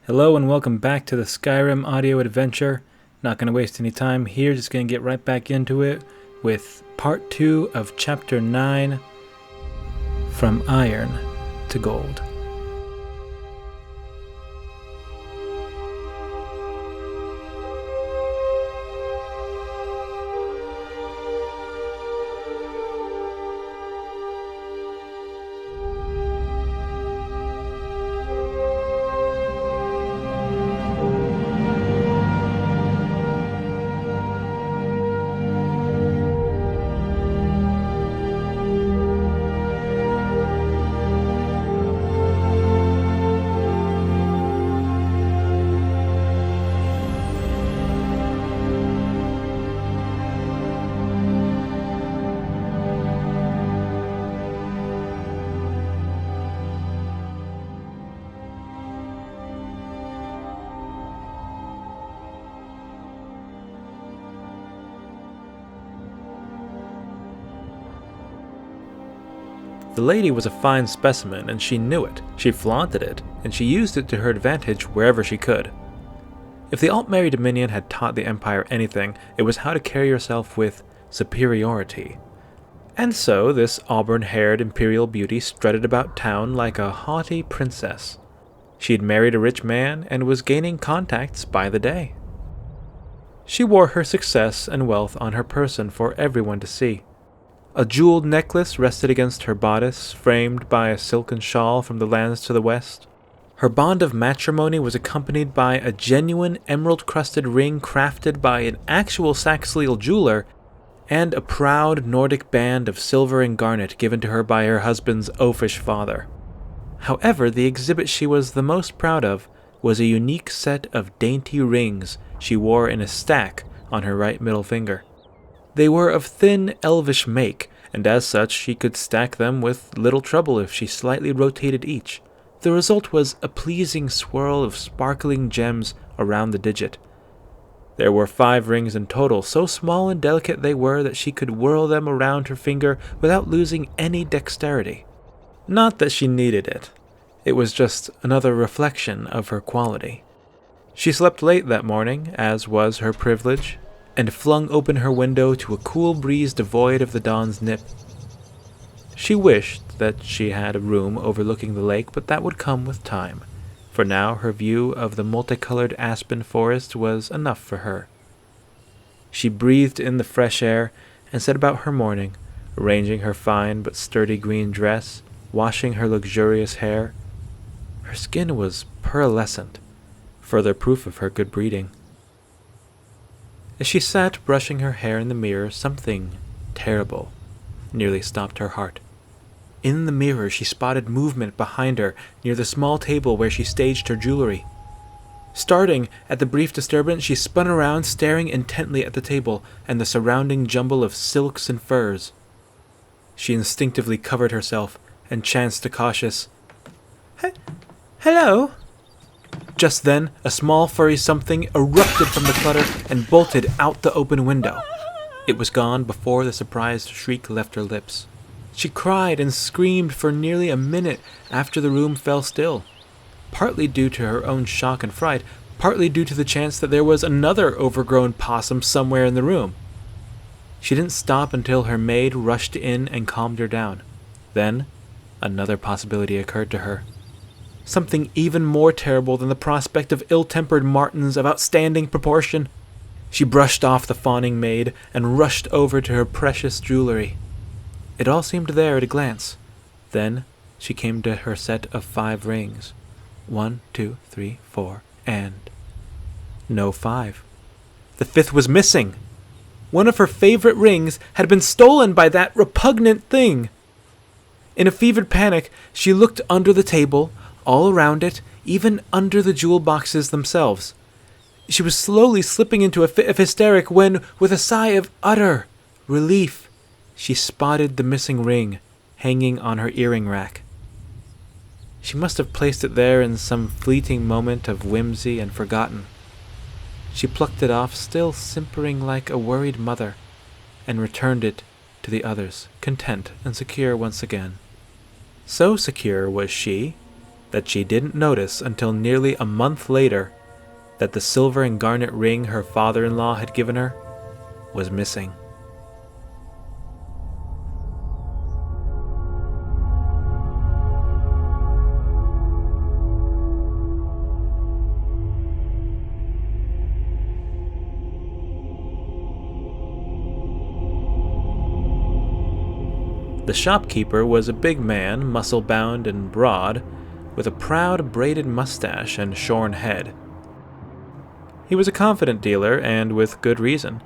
Hello and welcome back to the Skyrim Audio-Adventure. Not going to waste any time here, just going to get right back into it with part 2 of chapter 9, From Iron to Gold. The lady was a fine specimen, and she knew it. She flaunted it, and she used it to her advantage wherever she could. If the Altmary Dominion had taught the Empire anything, it was how to carry yourself with superiority. And so this auburn-haired imperial beauty strutted about town like a haughty princess. She had married a rich man and was gaining contacts by the day. She wore her success and wealth on her person for everyone to see. A jeweled necklace rested against her bodice, framed by a silken shawl from the lands to the west. Her bond of matrimony was accompanied by a genuine emerald-crusted ring crafted by an actual Saxhleel jeweler, and a proud Nordic band of silver and garnet given to her by her husband's oafish father. However, the exhibit she was the most proud of was a unique set of dainty rings she wore in a stack on her right middle finger. They were of thin, elvish make, and as such she could stack them with little trouble if she slightly rotated each. The result was a pleasing swirl of sparkling gems around the digit. There were 5 rings in total, so small and delicate they were that she could whirl them around her finger without losing any dexterity. Not that she needed it. It was just another reflection of her quality. She slept late that morning, as was her privilege, and flung open her window to a cool breeze devoid of the dawn's nip. She wished that she had a room overlooking the lake, but that would come with time. For now her view of the multicolored aspen forest was enough for her. She breathed in the fresh air and set about her morning, arranging her fine but sturdy green dress, washing her luxurious hair. Her skin was pearlescent, further proof of her good breeding. As she sat brushing her hair in the mirror, something terrible nearly stopped her heart. In the mirror she spotted movement behind her near the small table where she staged her jewelry. Starting at the brief disturbance, she spun around, staring intently at the table and the surrounding jumble of silks and furs. She instinctively covered herself and chanced a cautious, "Hello?" Just then, a small furry something erupted from the clutter and bolted out the open window. It was gone before the surprised shriek left her lips. She cried and screamed for nearly a minute after the room fell still, partly due to her own shock and fright, partly due to the chance that there was another overgrown possum somewhere in the room. She didn't stop until her maid rushed in and calmed her down. Then, another possibility occurred to her. Something even more terrible than the prospect of ill-tempered martens of outstanding proportion. She brushed off the fawning maid and rushed over to her precious jewelry. It all seemed there at a glance. Then she came to her set of 5 rings. 1, 2, 3, 4, and no 5. The 5th was missing. One of her favorite rings had been stolen by that repugnant thing. In a fevered panic, she looked under the table, all around it, even under the jewel boxes themselves. She was slowly slipping into a fit of hysteric when, with a sigh of utter relief, she spotted the missing ring hanging on her earring rack. She must have placed it there in some fleeting moment of whimsy and forgotten. She plucked it off, still simpering like a worried mother, and returned it to the others, content and secure once again. So secure was she that she didn't notice until nearly a month later that the silver and garnet ring her father-in-law had given her was missing. The shopkeeper was a big man, muscle-bound and broad, with a proud braided mustache and shorn head. He was a confident dealer, and with good reason.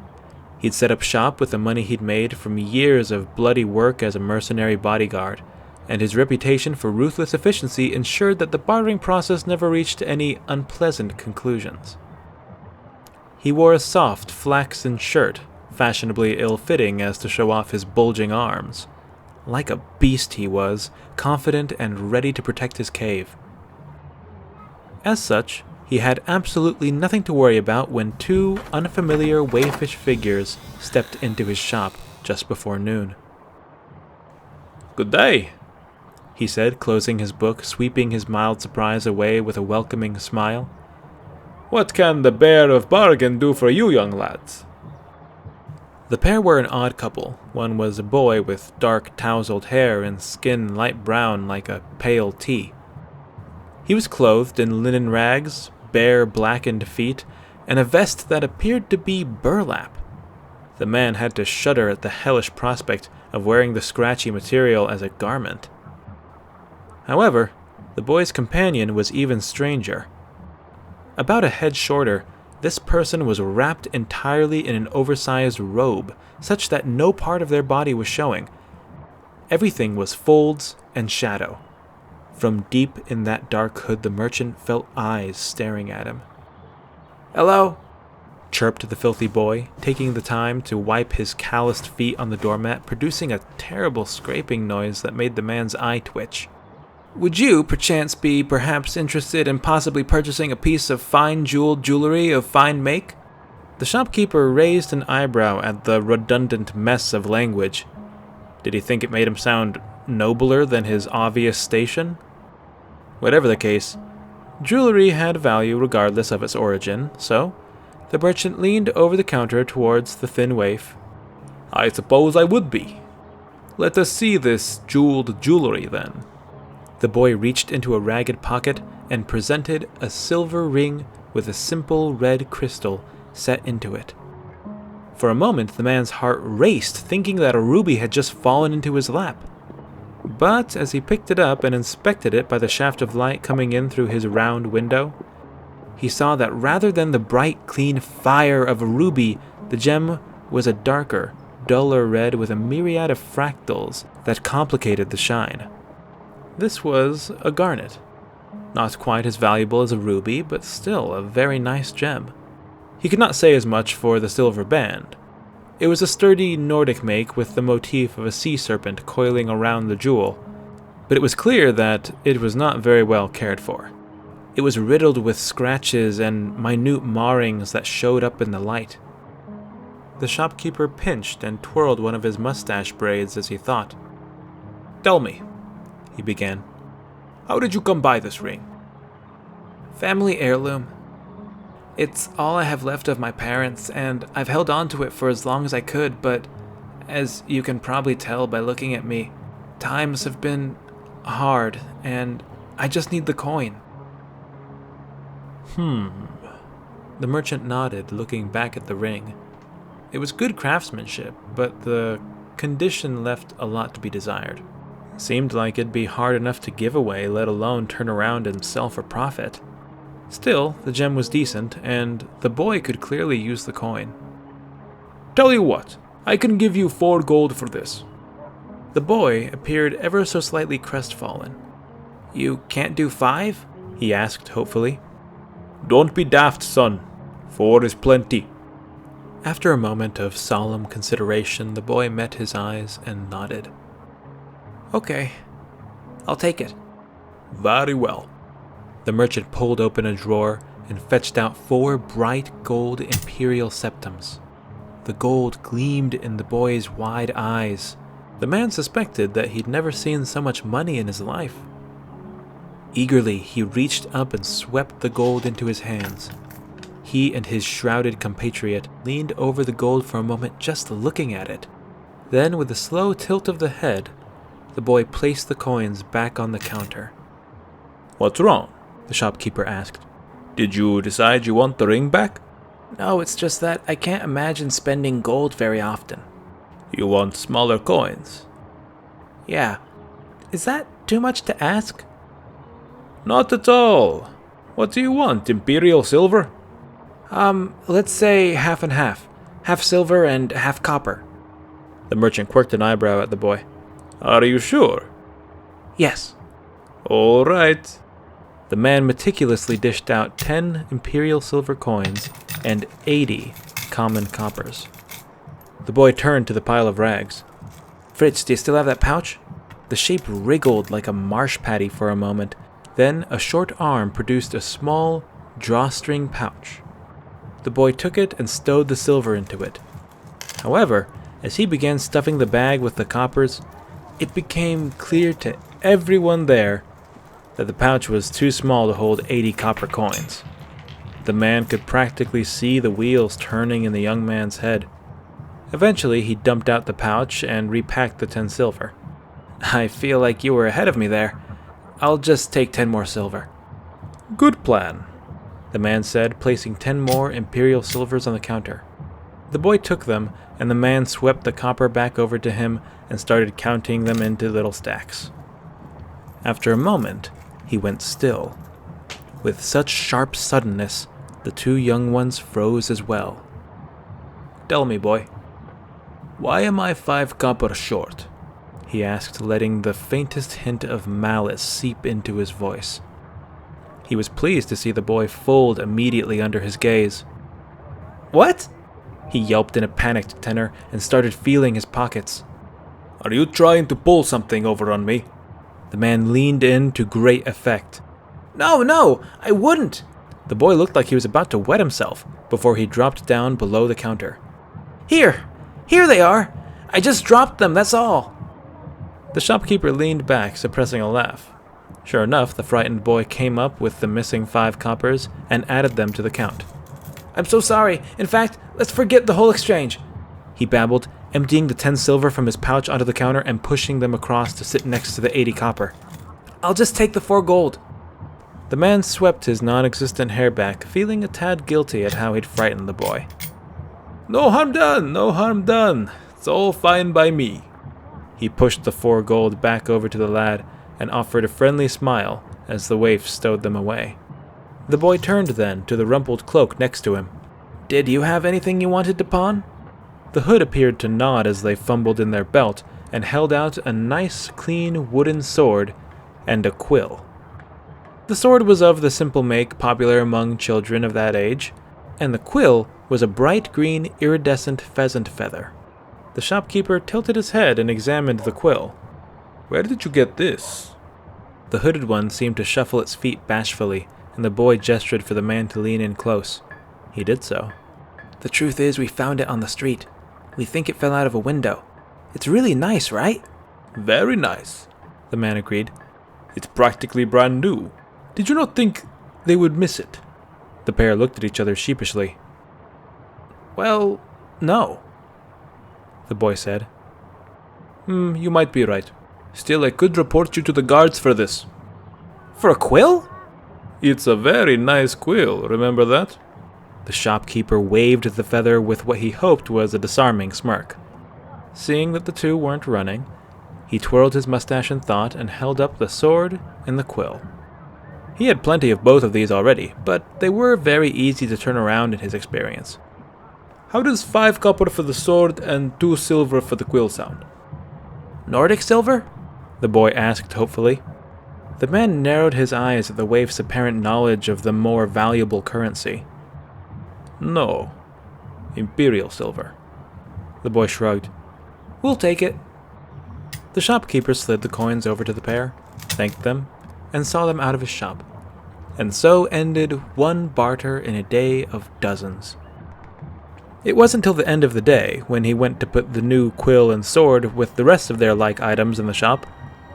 He'd set up shop with the money he'd made from years of bloody work as a mercenary bodyguard, and his reputation for ruthless efficiency ensured that the bartering process never reached any unpleasant conclusions. He wore a soft, flaxen shirt, fashionably ill-fitting as to show off his bulging arms. Like a beast he was, confident and ready to protect his cave. As such, he had absolutely nothing to worry about when two unfamiliar wayfish figures stepped into his shop just before noon. "Good day," he said, closing his book, sweeping his mild surprise away with a welcoming smile. "What can the Bear of Bargain do for you young lads?" The pair were an odd couple. One was a boy with dark, tousled hair and skin light brown like a pale tea. He was clothed in linen rags, bare, blackened feet, and a vest that appeared to be burlap. The man had to shudder at the hellish prospect of wearing the scratchy material as a garment. However, the boy's companion was even stranger. About a head shorter, this person was wrapped entirely in an oversized robe, such that no part of their body was showing. Everything was folds and shadow. From deep in that dark hood the merchant felt eyes staring at him. "Hello," chirped the filthy boy, taking the time to wipe his calloused feet on the doormat, producing a terrible scraping noise that made the man's eye twitch. "Would you, perchance, be perhaps interested in possibly purchasing a piece of fine jeweled jewelry of fine make?" The shopkeeper raised an eyebrow at the redundant mess of language. Did he think it made him sound nobler than his obvious station? Whatever the case, jewelry had value regardless of its origin, so the merchant leaned over the counter towards the thin waif. "I suppose I would be. Let us see this jeweled jewelry, then." The boy reached into a ragged pocket and presented a silver ring with a simple red crystal set into it. For a moment, the man's heart raced, thinking that a ruby had just fallen into his lap. But as he picked it up and inspected it by the shaft of light coming in through his round window, he saw that rather than the bright, clean fire of a ruby, the gem was a darker, duller red with a myriad of fractals that complicated the shine. This was a garnet. Not quite as valuable as a ruby, but still a very nice gem. He could not say as much for the silver band. It was a sturdy Nordic make with the motif of a sea serpent coiling around the jewel, but it was clear that it was not very well cared for. It was riddled with scratches and minute marrings that showed up in the light. The shopkeeper pinched and twirled one of his mustache braids as he thought. "Tell me," he began, "how did you come by this ring?" "Family heirloom. It's all I have left of my parents, and I've held on to it for as long as I could, but as you can probably tell by looking at me, times have been hard, and I just need the coin." The merchant nodded, looking back at the ring. It was good craftsmanship, but the condition left a lot to be desired. Seemed like it'd be hard enough to give away, let alone turn around and sell for profit. Still, the gem was decent, and the boy could clearly use the coin. "Tell you what, I can give you 4 gold for this." The boy appeared ever so slightly crestfallen. "You can't do 5? He asked hopefully. "Don't be daft, son. 4 is plenty." After a moment of solemn consideration, the boy met his eyes and nodded. "Okay, I'll take it." "Very well." The merchant pulled open a drawer and fetched out 4 bright gold imperial septums. The gold gleamed in the boy's wide eyes. The man suspected that he'd never seen so much money in his life. Eagerly, he reached up and swept the gold into his hands. He and his shrouded compatriot leaned over the gold for a moment just looking at it. Then, with a slow tilt of the head, the boy placed the coins back on the counter. "What's wrong?" the shopkeeper asked. "Did you decide you want the ring back?" "No, it's just that I can't imagine spending gold very often." "You want smaller coins?" "Yeah. Is that too much to ask?" "Not at all. What do you want, Imperial silver?" Let's say half and half. Half silver and half copper." The merchant quirked an eyebrow at the boy. "Are you sure?" "Yes." "All right." The man meticulously dished out 10 Imperial silver coins and 80 common coppers. The boy turned to the pile of rags. "Fritz, do you still have that pouch?" The shape wriggled like a marsh patty for a moment. Then a short arm produced a small drawstring pouch. The boy took it and stowed the silver into it. However, as he began stuffing the bag with the coppers, it became clear to everyone there that the pouch was too small to hold 80 copper coins. The man could practically see the wheels turning in the young man's head. Eventually, he dumped out the pouch and repacked the 10 silver. "I feel like you were ahead of me there. I'll just take 10 more silver." "Good plan," the man said, placing 10 more Imperial silvers on the counter. The boy took them, and the man swept the copper back over to him and started counting them into little stacks. After a moment, he went still. With such sharp suddenness, the 2 young ones froze as well. "Tell me, boy, why am I 5 copper short?" he asked, letting the faintest hint of malice seep into his voice. He was pleased to see the boy fold immediately under his gaze. "What?" he yelped in a panicked tenor and started feeling his pockets. "Are you trying to pull something over on me?" The man leaned in to great effect. No, I wouldn't." The boy looked like he was about to wet himself before he dropped down below the counter. Here they are. I just dropped them, that's all." The shopkeeper leaned back, suppressing a laugh. Sure enough, the frightened boy came up with the missing 5 coppers and added them to the count. "I'm so sorry. In fact, let's forget the whole exchange," he babbled, emptying the 10 silver from his pouch onto the counter and pushing them across to sit next to the 80 copper. "I'll just take the 4 gold." The man swept his non-existent hair back, feeling a tad guilty at how he'd frightened the boy. No harm done. It's all fine by me." He pushed the 4 gold back over to the lad and offered a friendly smile as the waif stowed them away. The boy turned then to the rumpled cloak next to him. "Did you have anything you wanted to pawn?" The hood appeared to nod as they fumbled in their belt and held out a nice, clean wooden sword and a quill. The sword was of the simple make popular among children of that age, and the quill was a bright green iridescent pheasant feather. The shopkeeper tilted his head and examined the quill. "Where did you get this?" The hooded one seemed to shuffle its feet bashfully, and the boy gestured for the man to lean in close. He did so. "The truth is, we found it on the street. We think it fell out of a window. It's really nice, right?" "Very nice," the man agreed. "It's practically brand new. Did you not think they would miss it?" The pair looked at each other sheepishly. "Well, no," the boy said. You might be right. Still, I could report you to the guards for this." "For a quill?" "It's a very nice quill, remember that?" The shopkeeper waved the feather with what he hoped was a disarming smirk. Seeing that the 2 weren't running, he twirled his mustache in thought and held up the sword and the quill. He had plenty of both of these already, but they were very easy to turn around in his experience. "How does 5 copper for the sword and 2 silver for the quill sound?" "Nordic silver?" the boy asked hopefully. The man narrowed his eyes at the waif's apparent knowledge of the more valuable currency. "No, Imperial silver." The boy shrugged. "We'll take it." The shopkeeper slid the coins over to the pair, thanked them, and saw them out of his shop. And so ended one barter in a day of dozens. It wasn't until the end of the day, when he went to put the new quill and sword with the rest of their like items in the shop,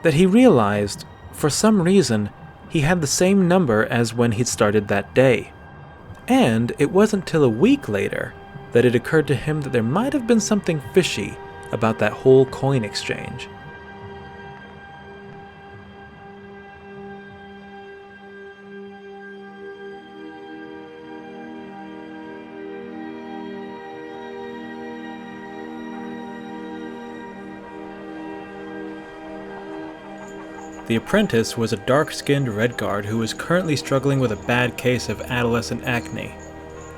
that he realized, for some reason, He had the same number as when he'd started that day. And it wasn't till a week later that it occurred to him that there might have been something fishy about that whole coin exchange. The apprentice was a dark-skinned Redguard who was currently struggling with a bad case of adolescent acne,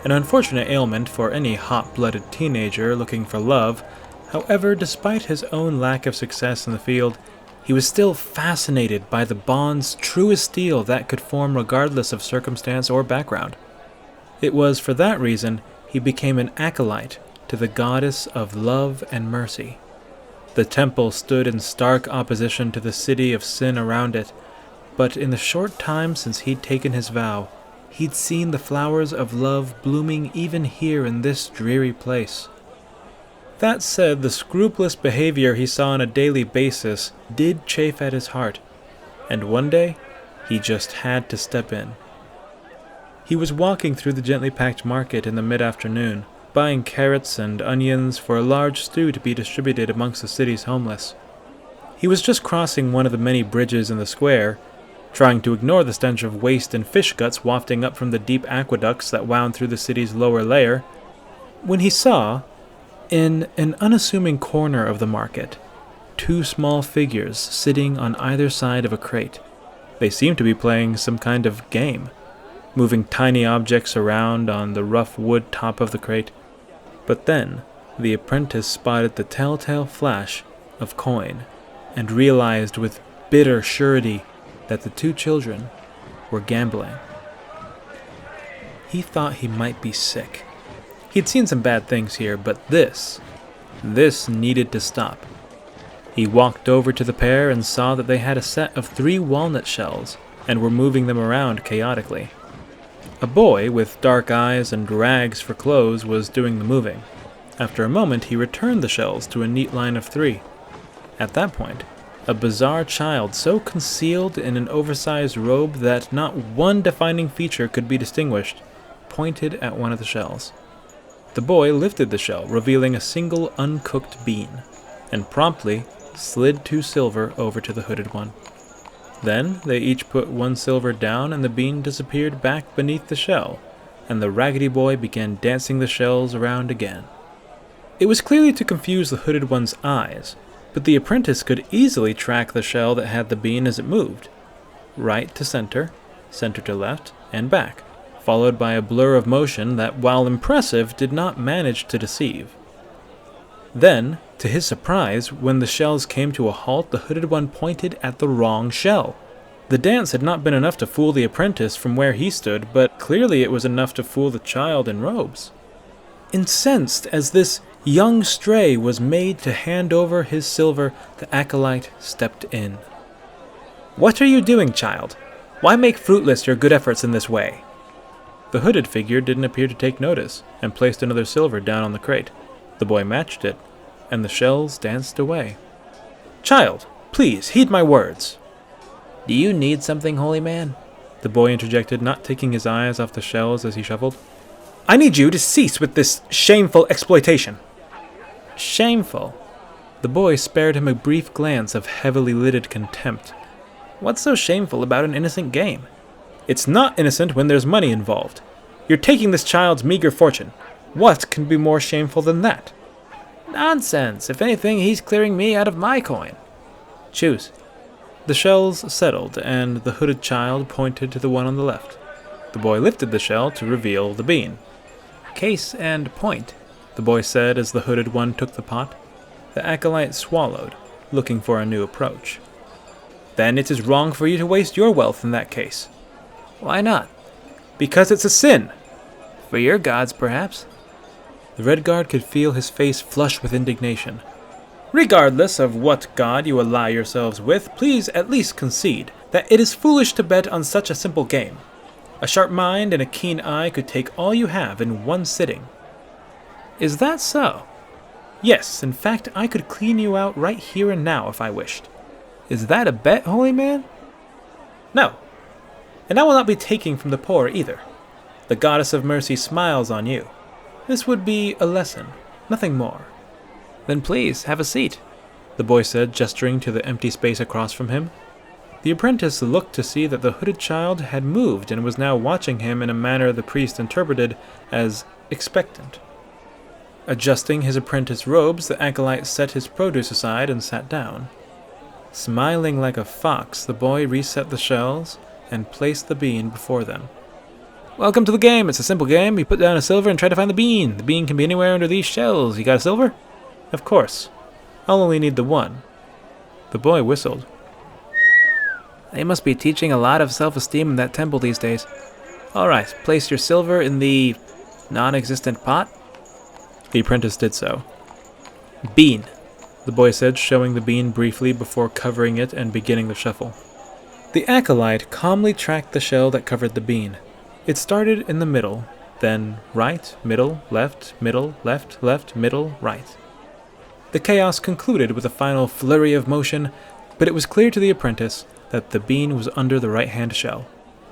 an unfortunate ailment for any hot-blooded teenager looking for love. However, despite his own lack of success in the field, he was still fascinated by the bonds true as steel that could form regardless of circumstance or background. It was for that reason he became an acolyte to the goddess of love and mercy. The temple stood in stark opposition to the city of sin around it, but in the short time since he'd taken his vow, he'd seen the flowers of love blooming even here in this dreary place. That said, the scrupulous behavior he saw on a daily basis did chafe at his heart, and one day he just had to step in. He was walking through the gently packed market in the mid-afternoon, buying carrots and onions for a large stew to be distributed amongst the city's homeless. He was just crossing one of the many bridges in the square, trying to ignore the stench of waste and fish guts wafting up from the deep aqueducts that wound through the city's lower layer, when he saw, in an unassuming corner of the market, two small figures sitting on either side of a crate. They seemed to be playing some kind of game, moving tiny objects around on the rough wood top of the crate. But then, the apprentice spotted the telltale flash of coin, and realized with bitter surety that the two children were gambling. He thought he might be sick. He'd seen some bad things here, but this needed to stop. He walked over to the pair and saw that they had a set of 3 walnut shells, and were moving them around chaotically. A boy with dark eyes and rags for clothes was doing the moving. After a moment, he returned the shells to a neat line of 3. At that point, a bizarre child so concealed in an oversized robe that not one defining feature could be distinguished, pointed at one of the shells. The boy lifted the shell, revealing a single uncooked bean, and promptly slid 2 silver over to the hooded one. Then they each put 1 silver down, and the bean disappeared back beneath the shell, and the raggedy boy began dancing the shells around again. It was clearly to confuse the hooded one's eyes, but the apprentice could easily track the shell that had the bean as it moved. Right to center, center to left, and back, followed by a blur of motion that, while impressive, did not manage to deceive. Then, to his surprise, when the shells came to a halt, the hooded one pointed at the wrong shell. The dance had not been enough to fool the apprentice from where he stood, but clearly it was enough to fool the child in robes. Incensed as this young stray was made to hand over his silver, the acolyte stepped in. "What are you doing, child? Why make fruitless your good efforts in this way?" The hooded figure didn't appear to take notice, and placed another silver down on the crate. The boy matched it, and the shells danced away. "Child, please, heed my words." "Do you need something, holy man?" the boy interjected, not taking his eyes off the shells as he shuffled. "I need you to cease with this shameful exploitation." "Shameful?" The boy spared him a brief glance of heavily lidded contempt. "What's so shameful about an innocent game?" "It's not innocent when there's money involved. You're taking this child's meager fortune. What can be more shameful than that?" "Nonsense. If anything, he's clearing me out of my coin." "Choose." The shells settled, and the hooded child pointed to the one on the left. The boy lifted the shell to reveal the bean. "Case and point," the boy said as the hooded one took the pot. The acolyte swallowed, looking for a new approach. "Then it is wrong for you to waste your wealth in that case." "Why not?" "Because it's a sin." "For your gods, perhaps." The Redguard could feel his face flush with indignation. "Regardless of what god you ally yourselves with, please at least concede that it is foolish to bet on such a simple game. A sharp mind and a keen eye could take all you have in one sitting." "Is that so?" "Yes, in fact, I could clean you out right here and now if I wished." "Is that a bet, holy man?" "No. And I will not be taking from the poor either. The goddess of mercy smiles on you. This would be a lesson, nothing more." "Then please, have a seat," the boy said, gesturing to the empty space across from him. The apprentice looked to see that the hooded child had moved and was now watching him in a manner the priest interpreted as expectant. Adjusting his apprentice robes, the acolyte set his produce aside and sat down. Smiling like a fox, the boy reset the shells and placed the bean before them. "Welcome to the game. It's a simple game. You put down a silver and try to find the bean. The bean can be anywhere under these shells. You got a silver?" "Of course. I'll only need the one." The boy whistled. "They must be teaching a lot of self-esteem in that temple these days. All right, place your silver in the non-existent pot." The apprentice did so. "Bean," the boy said, showing the bean briefly before covering it and beginning the shuffle. The acolyte calmly tracked the shell that covered the bean. It started in the middle, then right, middle, left, middle, left, left, middle, right. The chaos concluded with a final flurry of motion, but it was clear to the apprentice that the bean was under the right-hand shell.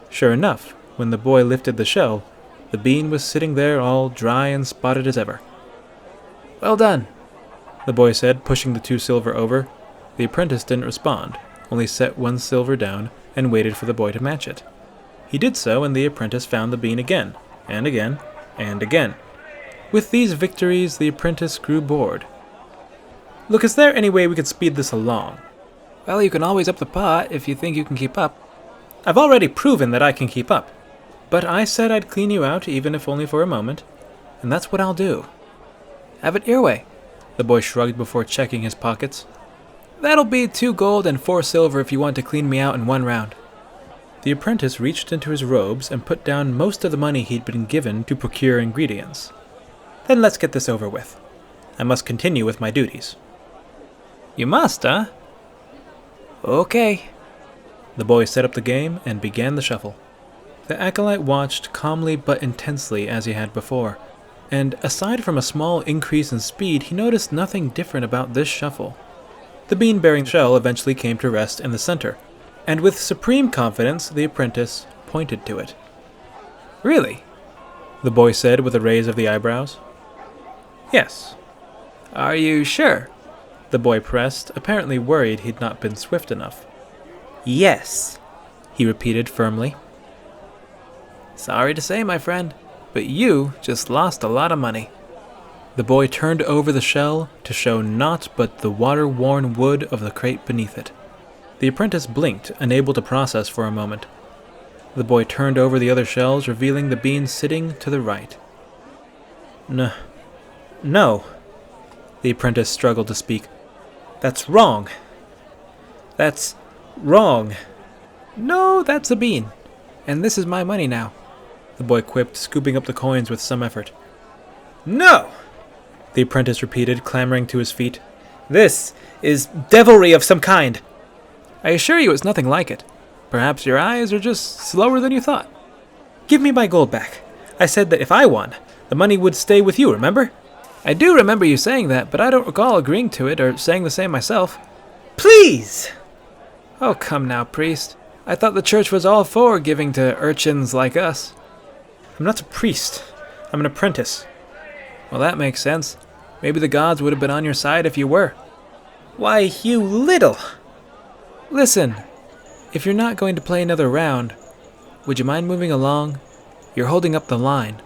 Sure enough, when the boy lifted the shell, the bean was sitting there all dry and spotted as ever. "Well done," the boy said, pushing the 2 silver over. The apprentice didn't respond, only set 1 silver down and waited for the boy to match it. He did so, and the apprentice found the bean again, and again, and again. With these victories, the apprentice grew bored. "Look, is there any way we could speed this along?" "Well, you can always up the pot if you think you can keep up." "I've already proven that I can keep up. But I said I'd clean you out, even if only for a moment, and that's what I'll do." "Have it your way," the boy shrugged before checking his pockets. "That'll be 2 gold and 4 silver if you want to clean me out in 1 round. The apprentice reached into his robes and put down most of the money he'd been given to procure ingredients. "Then let's get this over with. I must continue with my duties." "You must, huh?" "Okay." The boy set up the game and began the shuffle. The acolyte watched calmly but intensely as he had before, and aside from a small increase in speed, he noticed nothing different about this shuffle. The bean-bearing shell eventually came to rest in the center, and with supreme confidence, the apprentice pointed to it. "Really?" the boy said with a raise of the eyebrows. "Yes." "Are you sure?" the boy pressed, apparently worried he'd not been swift enough. "Yes," he repeated firmly. "Sorry to say, my friend, but you just lost a lot of money." The boy turned over the shell to show naught but the water-worn wood of the crate beneath it. The apprentice blinked, unable to process for a moment. The boy turned over the other shells, revealing the bean sitting to the right. No. The apprentice struggled to speak. "That's wrong. That's wrong." "No, that's a bean. And this is my money now," the boy quipped, scooping up the coins with some effort. "No!" the apprentice repeated, clambering to his feet. "This is devilry of some kind." "I assure you it's nothing like it. Perhaps your eyes are just slower than you thought." "Give me my gold back. I said that if I won, the money would stay with you, remember?" "I do remember you saying that, but I don't recall agreeing to it or saying the same myself." "Please!" "Oh, come now, priest. I thought the church was all for giving to urchins like us." "I'm not a priest. I'm an apprentice." "Well, that makes sense. Maybe the gods would have been on your side if you were." "Why, you little..." "Listen, if you're not going to play another round, would you mind moving along? You're holding up the line."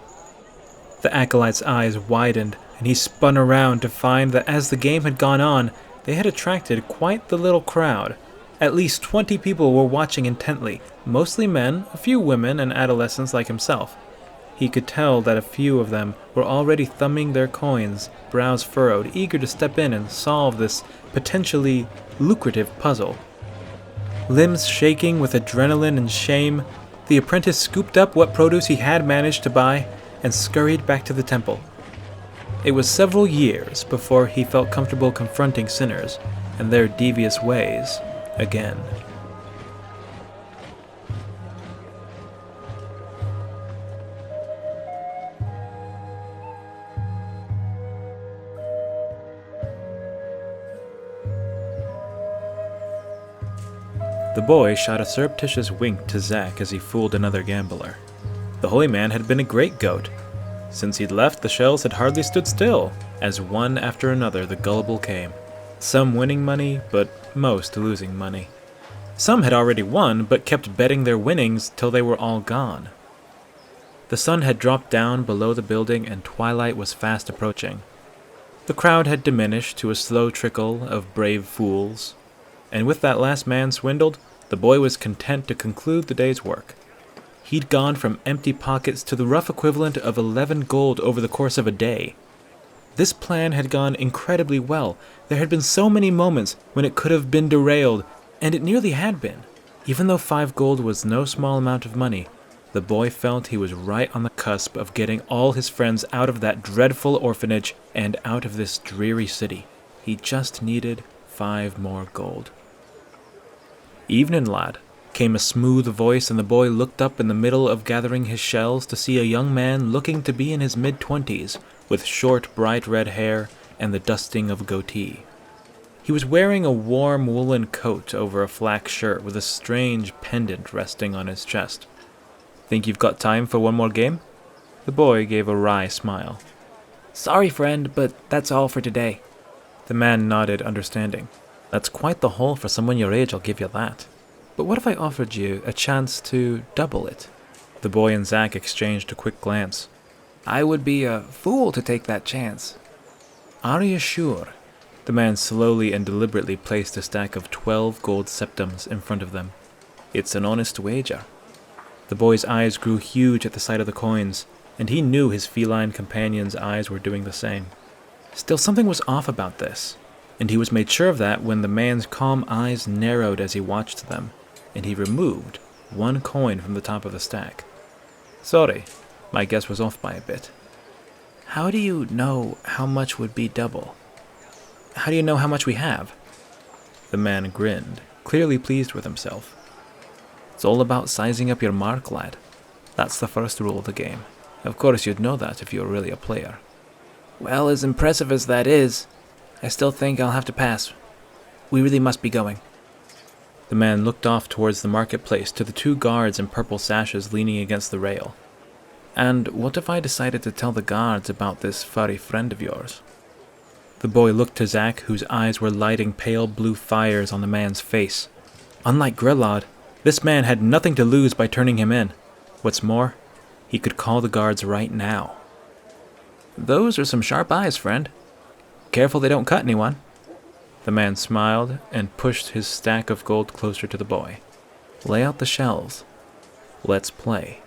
The acolyte's eyes widened, and he spun around to find that as the game had gone on, they had attracted quite the little crowd. At least 20 people were watching intently, mostly men, a few women, and adolescents like himself. He could tell that a few of them were already thumbing their coins, brows furrowed, eager to step in and solve this potentially lucrative puzzle. Limbs shaking with adrenaline and shame, the apprentice scooped up what produce he had managed to buy and scurried back to the temple. It was several years before he felt comfortable confronting sinners and their devious ways again. The boy shot a surreptitious wink to Zack as he fooled another gambler. The holy man had been a great goat. Since he'd left, the shells had hardly stood still, as one after another the gullible came. Some winning money, but most losing money. Some had already won, but kept betting their winnings till they were all gone. The sun had dropped down below the building and twilight was fast approaching. The crowd had diminished to a slow trickle of brave fools, and with that last man swindled, the boy was content to conclude the day's work. He'd gone from empty pockets to the rough equivalent of 11 gold over the course of a day. This plan had gone incredibly well. There had been so many moments when it could have been derailed, and it nearly had been. Even though 5 gold was no small amount of money, the boy felt he was right on the cusp of getting all his friends out of that dreadful orphanage and out of this dreary city. He just needed 5 more gold. "Evening, lad," came a smooth voice, and the boy looked up in the middle of gathering his shells to see a young man looking to be in his mid-20s, with short, bright red hair and the dusting of a goatee. He was wearing a warm woolen coat over a flax shirt with a strange pendant resting on his chest. "Think you've got time for one more game?" The boy gave a wry smile. "Sorry, friend, but that's all for today." The man nodded, understanding. "That's quite the haul for someone your age, I'll give you that. But what if I offered you a chance to double it?" The boy and Zack exchanged a quick glance. "I would be a fool to take that chance." "Are you sure?" The man slowly and deliberately placed a stack of 12 gold septums in front of them. "It's an honest wager." The boy's eyes grew huge at the sight of the coins, and he knew his feline companion's eyes were doing the same. Still, something was off about this, and he was made sure of that when the man's calm eyes narrowed as he watched them, and he removed 1 coin from the top of the stack. "Sorry, my guess was off by a bit." "How do you know how much would be double? How do you know how much we have?" The man grinned, clearly pleased with himself. "It's all about sizing up your mark, lad. That's the first rule of the game. Of course you'd know that if you were really a player." "Well, as impressive as that is, I still think I'll have to pass. We really must be going." The man looked off towards the marketplace to the 2 guards in purple sashes leaning against the rail. "And what if I decided to tell the guards about this furry friend of yours?" The boy looked to Zack, whose eyes were lighting pale blue fires on the man's face. Unlike Grillad, this man had nothing to lose by turning him in. What's more, he could call the guards right now. "Those are some sharp eyes, friend. Careful they don't cut anyone." The man smiled and pushed his stack of gold closer to the boy. "Lay out the shells. Let's play."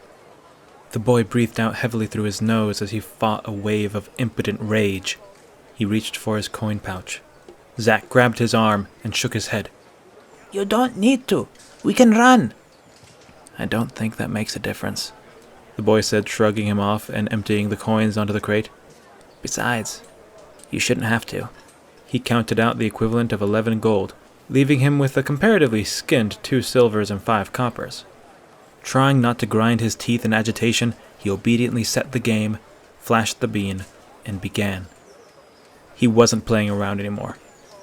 The boy breathed out heavily through his nose as he fought a wave of impotent rage. He reached for his coin pouch. Zack grabbed his arm and shook his head. "You don't need to. We can run." "I don't think that makes a difference," the boy said, shrugging him off and emptying the coins onto the crate. "Besides, you shouldn't have to." He counted out the equivalent of 11 gold, leaving him with a comparatively skint 2 silvers and 5 coppers. Trying not to grind his teeth in agitation, he obediently set the game, flashed the bean, and began. He wasn't playing around anymore.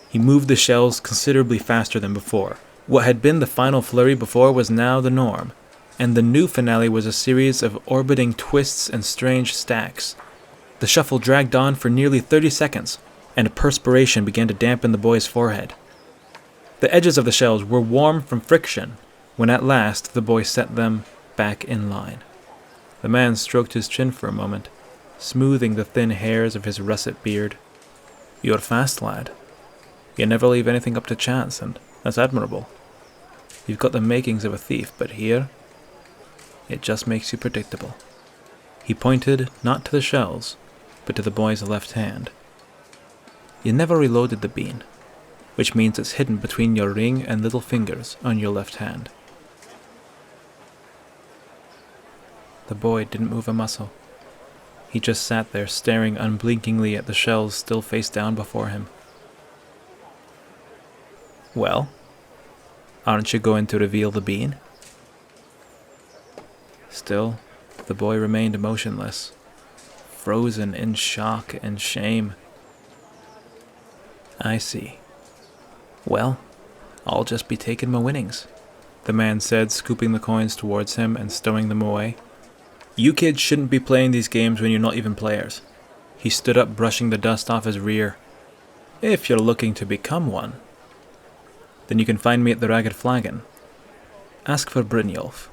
He moved the shells considerably faster than before. What had been the final flurry before was now the norm, and the new finale was a series of orbiting twists and strange stacks. The shuffle dragged on for nearly 30 seconds, and perspiration began to dampen the boy's forehead. The edges of the shells were warm from friction, when at last the boy set them back in line. The man stroked his chin for a moment, smoothing the thin hairs of his russet beard. "You're fast, lad. You never leave anything up to chance, and that's admirable. You've got the makings of a thief, but here, it just makes you predictable." He pointed not to the shells, but to the boy's left hand. "You never reloaded the bean, which means it's hidden between your ring and little fingers on your left hand." The boy didn't move a muscle. He just sat there staring unblinkingly at the shells still face down before him. "Well, aren't you going to reveal the bean?" Still, the boy remained motionless, frozen in shock and shame. "I see. Well, I'll just be taking my winnings. the man said, scooping the coins towards him and stowing them away. You kids shouldn't be playing these games when you're not even players. He stood up, brushing the dust off his rear. If you're looking to become one, then you can find me at the Ragged Flagon. Ask for Brynjolf.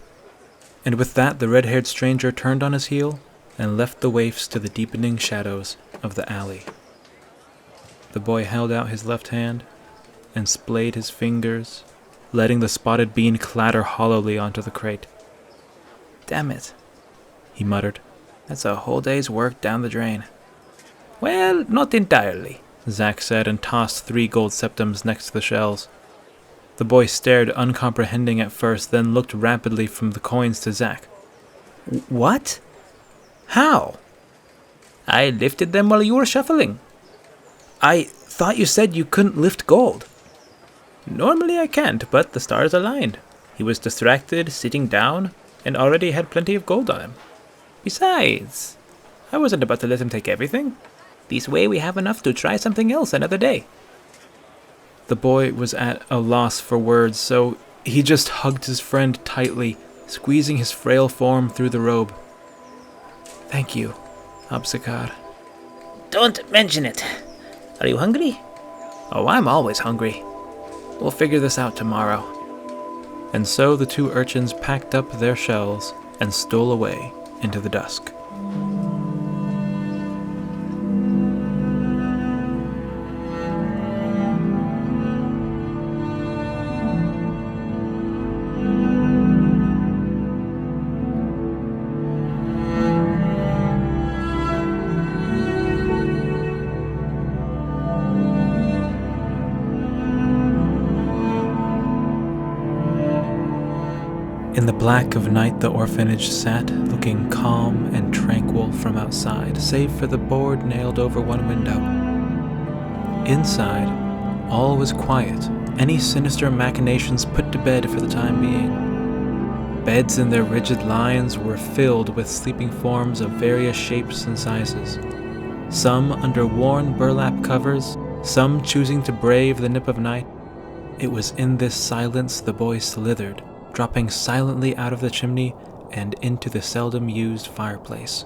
And with that, the red-haired stranger turned on his heel and left the waifs to the deepening shadows of the alley. The boy held out his left hand and splayed his fingers, letting the spotted bean clatter hollowly onto the crate. Damn it, he muttered. That's a whole day's work down the drain. Well, not entirely, Zack said, and tossed 3 gold septims next to the shells. The boy stared, uncomprehending at first, then looked rapidly from the coins to Zack. What? How? I lifted them while you were shuffling. I thought you said you couldn't lift gold. Normally I can't, but the stars aligned. He was distracted, sitting down, and already had plenty of gold on him. Besides, I wasn't about to let him take everything. This way we have enough to try something else another day. The boy was at a loss for words, so he just hugged his friend tightly, squeezing his frail form through the robe. Thank you, Absakar. Don't mention it. Are you hungry? Oh, I'm always hungry. We'll figure this out tomorrow. And so the 2 urchins packed up their shells and stole away into the dusk. In the black of night, the orphanage sat, looking calm and tranquil from outside, save for the board nailed over one window. Inside, all was quiet, any sinister machinations put to bed for the time being. Beds in their rigid lines were filled with sleeping forms of various shapes and sizes, some under worn burlap covers, some choosing to brave the nip of night. It was in this silence the boy slithered, dropping silently out of the chimney and into the seldom-used fireplace.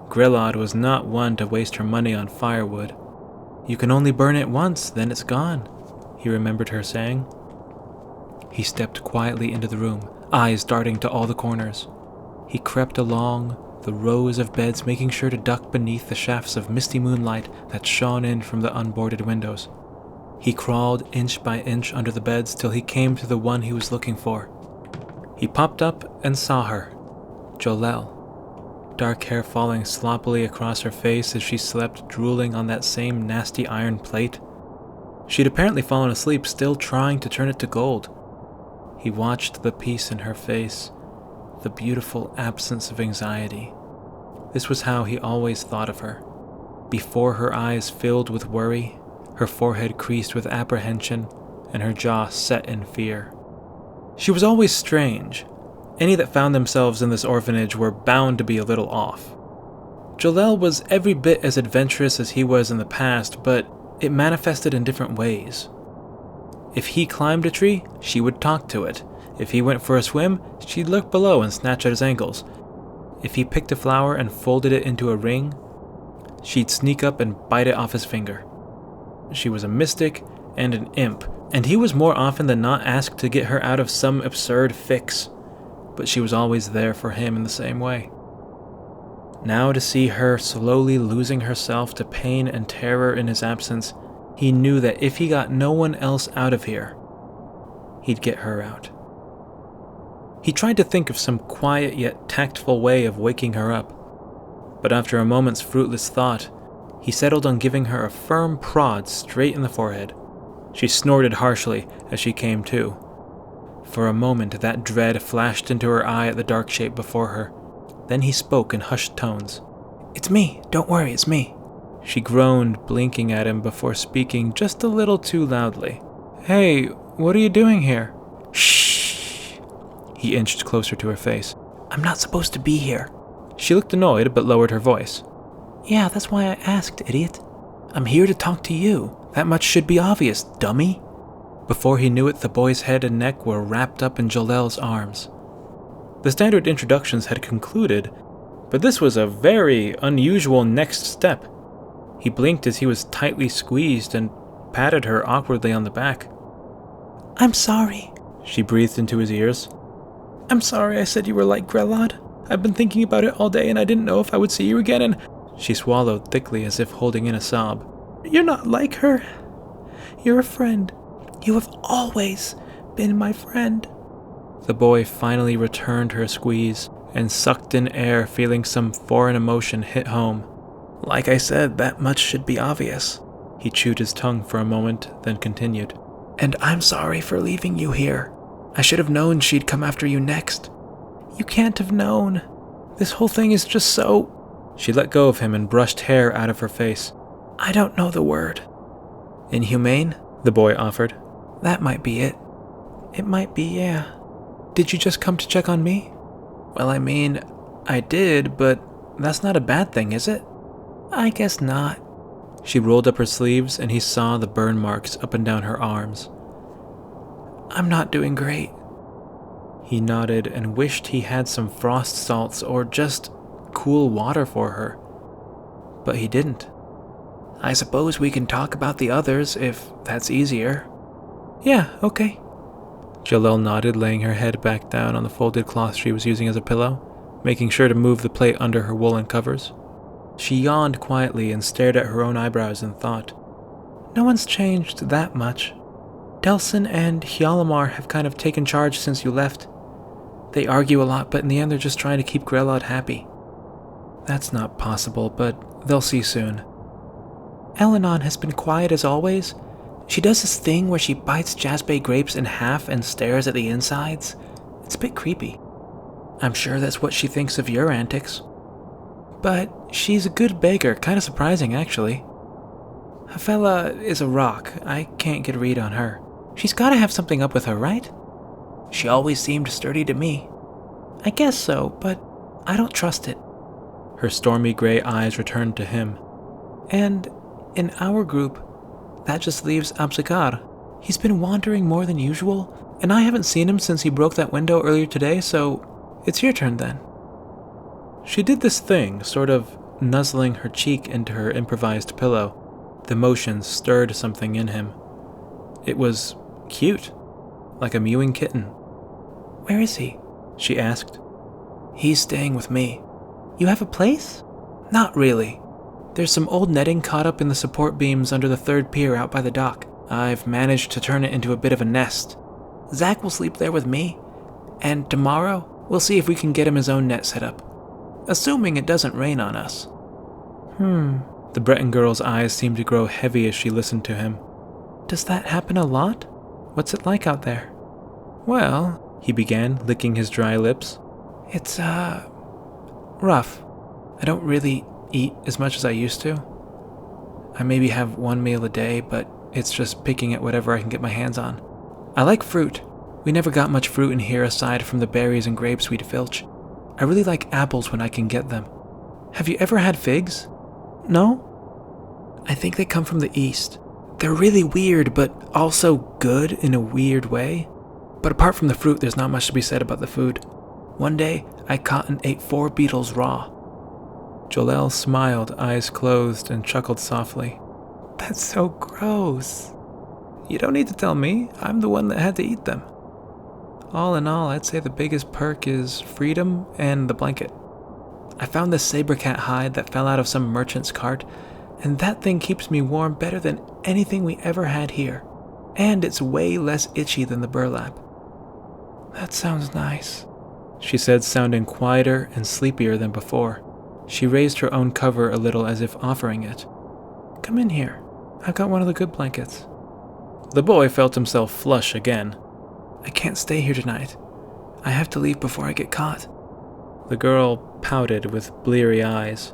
Grillad was not one to waste her money on firewood. You can only burn it once, then it's gone, he remembered her saying. He stepped quietly into the room, eyes darting to all the corners. He crept along the rows of beds, making sure to duck beneath the shafts of misty moonlight that shone in from the unboarded windows. He crawled inch by inch under the beds till he came to the one he was looking for. He popped up and saw her, Jolelle, dark hair falling sloppily across her face as she slept, drooling on that same nasty iron plate. She'd apparently fallen asleep, still trying to turn it to gold. He watched the peace in her face, the beautiful absence of anxiety. This was how he always thought of her. Before her eyes filled with worry, her forehead creased with apprehension, and her jaw set in fear. She was always strange. Any that found themselves in this orphanage were bound to be a little off. Jolelle was every bit as adventurous as he was in the past, but it manifested in different ways. If he climbed a tree, she would talk to it. If he went for a swim, she'd lurk below and snatch at his ankles. If he picked a flower and folded it into a ring, she'd sneak up and bite it off his finger. She was a mystic and an imp, and he was more often than not asked to get her out of some absurd fix, but she was always there for him in the same way. Now to see her slowly losing herself to pain and terror in his absence, he knew that if he got no one else out of here, he'd get her out. He tried to think of some quiet yet tactful way of waking her up, but after a moment's fruitless thought, he settled on giving her a firm prod straight in the forehead. She snorted harshly as she came to. For a moment that dread flashed into her eye at the dark shape before her. Then he spoke in hushed tones. "It's me. Don't worry, it's me." She groaned, blinking at him before speaking just a little too loudly. "Hey, what are you doing here?" "Shh." He inched closer to her face. "I'm not supposed to be here." She looked annoyed but lowered her voice. "Yeah, that's why I asked, idiot. I'm here to talk to you. That much should be obvious, dummy." Before he knew it, the boy's head and neck were wrapped up in Jolel's arms. The standard introductions had concluded, but this was a very unusual next step. He blinked as he was tightly squeezed and patted her awkwardly on the back. "I'm sorry," she breathed into his ears. "I'm sorry I said you were like Grelod. I've been thinking about it all day and I didn't know if I would see you again and—" She swallowed thickly as if holding in a sob. "You're not like her. You're a friend. You have always been my friend." The boy finally returned her squeeze and sucked in air, feeling some foreign emotion hit home. "Like I said, that much should be obvious." He chewed his tongue for a moment, then continued. "And I'm sorry for leaving you here. I should have known she'd come after you next." "You can't have known. This whole thing is just so—" She let go of him and brushed hair out of her face. "I don't know the word." "Inhumane?" the boy offered. "That might be it." "It might be, yeah. Did you just come to check on me?" "Well, I mean, I did, but that's not a bad thing, is it?" "I guess not." She rolled up her sleeves and he saw the burn marks up and down her arms. "I'm not doing great." He nodded and wished he had some frost salts or just cool water for her. But he didn't. "I suppose we can talk about the others if that's easier." "Yeah, okay." Jolel nodded, laying her head back down on the folded cloth she was using as a pillow, making sure to move the plate under her woolen covers. She yawned quietly and stared at her own eyebrows and thought. "No one's changed that much. Delsin and Hjalmar have kind of taken charge since you left. They argue a lot, but in the end they're just trying to keep Grelod happy." "That's not possible, but they'll see soon." "Elenon has been quiet as always. She does this thing where she bites Jaspe grapes in half and stares at the insides. It's a bit creepy. I'm sure that's what she thinks of your antics. But she's a good baker, kind of surprising actually. Hafela is a rock. I can't get a read on her. She's gotta have something up with her, right? She always seemed sturdy to me." "I guess so, but I don't trust it." Her stormy gray eyes returned to him. "And in our group, that just leaves Abzakar. He's been wandering more than usual, and I haven't seen him since he broke that window earlier today, so it's your turn then." She did this thing, sort of nuzzling her cheek into her improvised pillow. The motion stirred something in him. It was cute, like a mewing kitten. "Where is he?" she asked. "He's staying with me." "You have a place?" "Not really. There's some old netting caught up in the support beams under the third pier out by the dock. I've managed to turn it into a bit of a nest. Zach will sleep there with me, and tomorrow we'll see if we can get him his own net set up. Assuming it doesn't rain on us." The Breton girl's eyes seemed to grow heavy as she listened to him. "Does that happen a lot? What's it like out there?" "Well," he began, licking his dry lips. "It's, rough. I don't really eat as much as I used to. I maybe have one meal a day, but it's just picking at whatever I can get my hands on. I like fruit. We never got much fruit in here aside from the berries and grapes we'd filch. I really like apples when I can get them. Have you ever had figs?" "No." "I think they come from the east. They're really weird, but also good in a weird way. But apart from the fruit, there's not much to be said about the food. One day, I caught and ate 4 beetles raw." Jolel smiled, eyes closed, and chuckled softly. "That's so gross." "You don't need to tell me. I'm the one that had to eat them." "All in all, I'd say the biggest perk is freedom and the blanket. I found this saber-cat hide that fell out of some merchant's cart, and that thing keeps me warm better than anything we ever had here. And it's way less itchy than the burlap." "That sounds nice," she said, sounding quieter and sleepier than before. She raised her own cover a little as if offering it. "Come in here. I've got one of the good blankets." The boy felt himself flush again. "I can't stay here tonight. I have to leave before I get caught." The girl pouted with bleary eyes.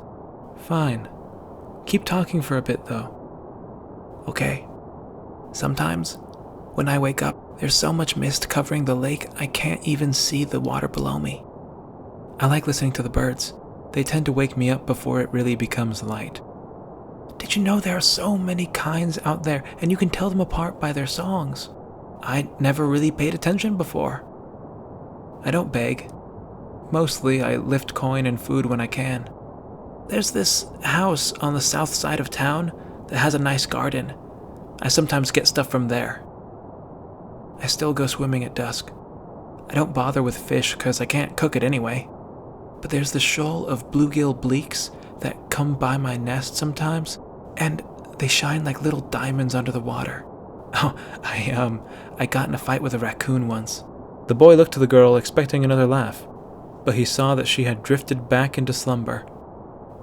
"Fine. Keep talking for a bit, though." "Okay. Sometimes, when I wake up, there's so much mist covering the lake I can't even see the water below me. I like listening to the birds. They tend to wake me up before it really becomes light. Did you know there are so many kinds out there, and you can tell them apart by their songs? I never really paid attention before. I don't beg. Mostly, I lift coin and food when I can. There's this house on the south side of town that has a nice garden. I sometimes get stuff from there. I still go swimming at dusk. I don't bother with fish because I can't cook it anyway. But there's this shoal of bluegill bleaks that come by my nest sometimes, and they shine like little diamonds under the water. Oh, I got in a fight with a raccoon once. The boy looked to the girl, expecting another laugh, but he saw that she had drifted back into slumber.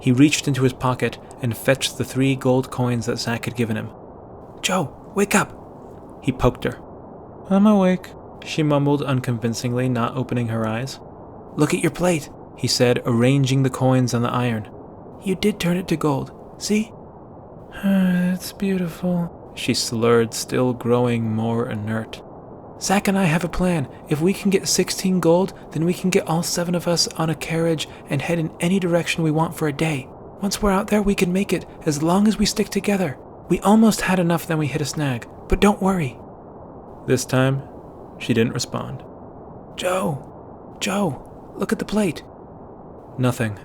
He reached into his pocket and fetched the 3 gold coins that Zach had given him. "Joe, wake up!" He poked her. "I'm awake," she mumbled unconvincingly, not opening her eyes. "Look at your plate," he said, arranging the coins on the iron. "You did turn it to gold. See?" "It's beautiful," she slurred, still growing more inert. "Zach and I have a plan. If we can get 16 gold, then we can get all 7 of us on a carriage and head in any direction we want for a day. Once we're out there, we can make it, as long as we stick together. We almost had enough, then we hit a snag. But don't worry." This time, she didn't respond. Joe, look at the plate." Nothing.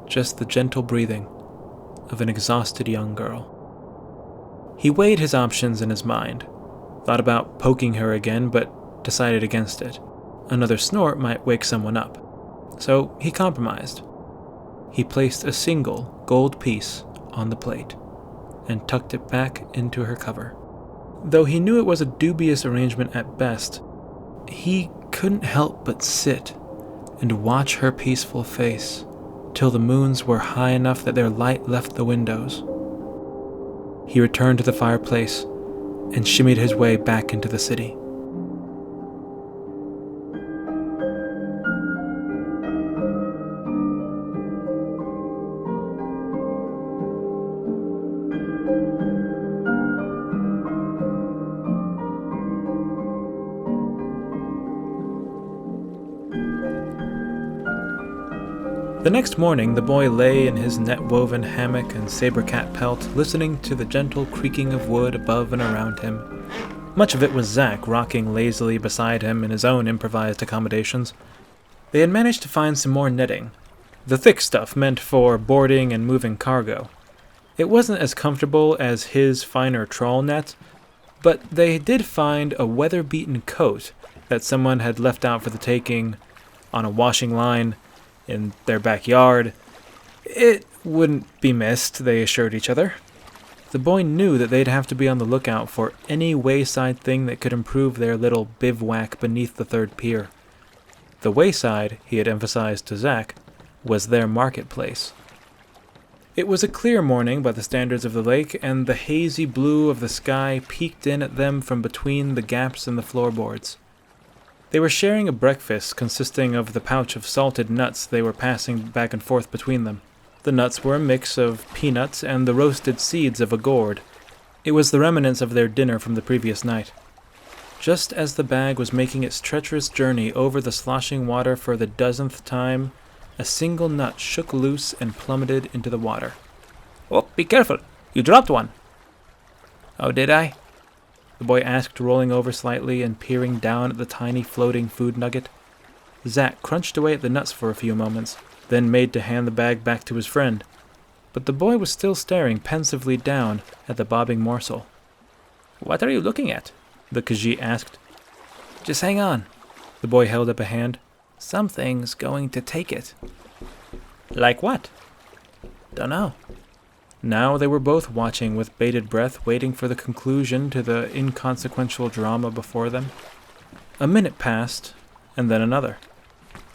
Just the gentle breathing of an exhausted young girl. He weighed his options in his mind, thought about poking her again, but decided against it. Another snort might wake someone up. So he compromised. He placed a single gold piece on the plate and tucked it back into her cover. Though he knew it was a dubious arrangement at best, he couldn't help but sit and watch her peaceful face till the moons were high enough that their light left the windows. He returned to the fireplace and shimmied his way back into the city. The next morning, the boy lay in his net-woven hammock and saber-cat pelt, listening to the gentle creaking of wood above and around him. Much of it was Zach rocking lazily beside him in his own improvised accommodations. They had managed to find some more netting, the thick stuff meant for boarding and moving cargo. It wasn't as comfortable as his finer trawl net, but they did find a weather-beaten coat that someone had left out for the taking on a washing line in their backyard. It wouldn't be missed, they assured each other. The boy knew that they'd have to be on the lookout for any wayside thing that could improve their little bivouac beneath the 3rd pier. The wayside, he had emphasized to Zach, was their marketplace. It was a clear morning by the standards of the lake, and the hazy blue of the sky peeked in at them from between the gaps in the floorboards. They were sharing a breakfast consisting of the pouch of salted nuts they were passing back and forth between them. The nuts were a mix of peanuts and the roasted seeds of a gourd. It was the remnants of their dinner from the previous night. Just as the bag was making its treacherous journey over the sloshing water for the 10th time, a single nut shook loose and plummeted into the water. "Oh, be careful! You dropped one!" "Oh, did I?" the boy asked, rolling over slightly and peering down at the tiny floating food nugget. Zach crunched away at the nuts for a few moments, then made to hand the bag back to his friend. But the boy was still staring pensively down at the bobbing morsel. "What are you looking at?" the Khajiit asked. "Just hang on." The boy held up a hand. "Something's going to take it." "Like what?" "Dunno." Now they were both watching with bated breath, waiting for the conclusion to the inconsequential drama before them. A minute passed, and then another.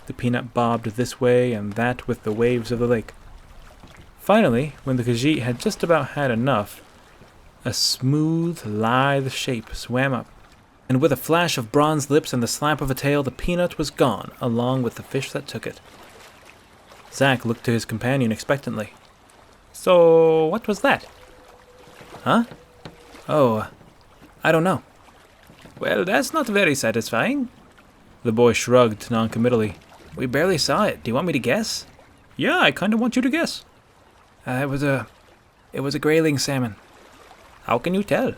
The peanut bobbed this way and that with the waves of the lake. Finally, when the Khajiit had just about had enough, a smooth, lithe shape swam up, and with a flash of bronze lips and the slap of a tail, the peanut was gone, along with the fish that took it. Zach looked to his companion expectantly. "So, what was that?" "Huh? Oh, I don't know." "Well, that's not very satisfying." The boy shrugged noncommittally. "We barely saw it. Do you want me to guess?" "Yeah, I kind of want you to guess." It was a grayling salmon." "How can you tell?"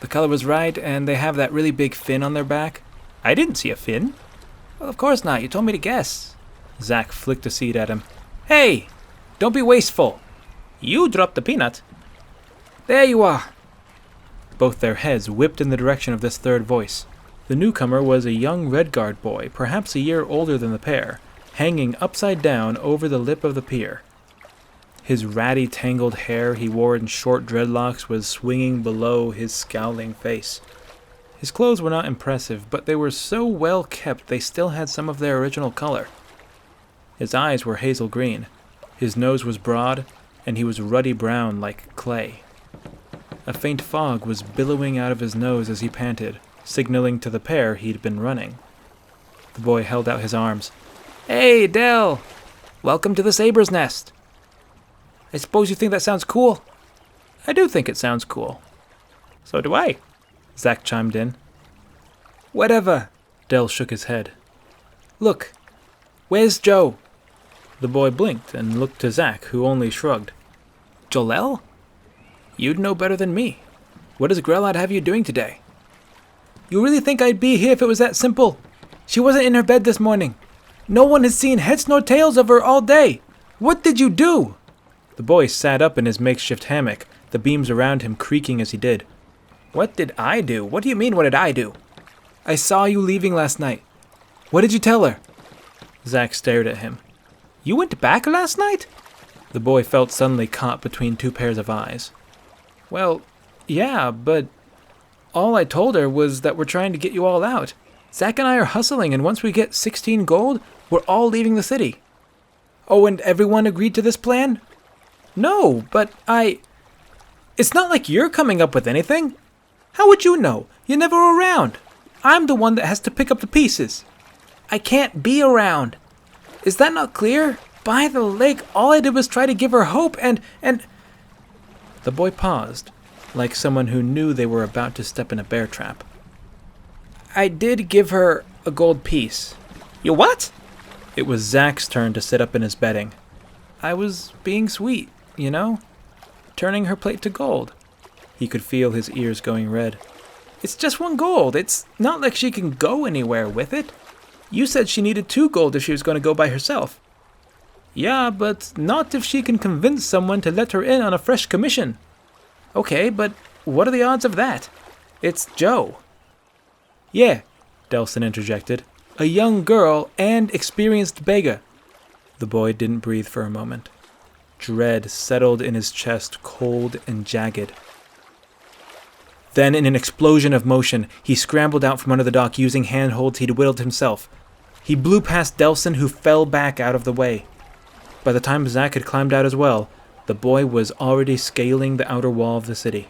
The color was right, and they have that really big fin on their back. I didn't see a fin. Well, of course not. You told me to guess. Zach flicked a seed at him. Hey! Don't be wasteful. You dropped the peanut. There you are. Both their heads whipped in the direction of this third voice. The newcomer was a young Redguard boy, perhaps a year older than the pair, hanging upside down over the lip of the pier. His ratty, tangled hair he wore in short dreadlocks was swinging below his scowling face. His clothes were not impressive, but they were so well kept they still had some of their original color. His eyes were hazel green, his nose was broad, and he was ruddy brown like clay. A faint fog was billowing out of his nose as he panted, signaling to the pair he'd been running. The boy held out his arms. Hey, Del! Welcome to the Saber's Nest. I suppose you think that sounds cool? I do think it sounds cool. So do I, Zach chimed in. Whatever, Del shook his head. Look, where's Joe? The boy blinked and looked to Zach, who only shrugged. Jolelle? You'd know better than me. What does Grelad have you doing today? You really think I'd be here if it was that simple? She wasn't in her bed this morning. No one has seen heads nor tails of her all day. What did you do? The boy sat up in his makeshift hammock, the beams around him creaking as he did. What did I do? What do you mean, what did I do? I saw you leaving last night. What did you tell her? Zach stared at him. You went back last night? The boy felt suddenly caught between two pairs of eyes. Well, yeah, but all I told her was that we're trying to get you all out. Zach and I are hustling, and once we get 16 gold, we're all leaving the city. Oh, and everyone agreed to this plan? No, but It's not like you're coming up with anything. How would you know? You're never around. I'm the one that has to pick up the pieces. I can't be around. Is that not clear? By the lake, all I did was try to give her hope and... The boy paused, like someone who knew they were about to step in a bear trap. I did give her a gold piece. You what? It was Zach's turn to sit up in his bedding. I was being sweet, you know? Turning her plate to gold. He could feel his ears going red. It's just 1 gold. It's not like she can go anywhere with it. You said she needed 2 gold if she was going to go by herself. Yeah, but not if she can convince someone to let her in on a fresh commission. Okay, but what are the odds of that? It's Joe. Yeah, Dahlin interjected. A young girl and experienced beggar. The boy didn't breathe for a moment. Dread settled in his chest, cold and jagged. Then, in an explosion of motion, he scrambled out from under the dock using handholds he'd whittled himself. He blew past Dahlin, who fell back out of the way. By the time Zach had climbed out as well, the boy was already scaling the outer wall of the city.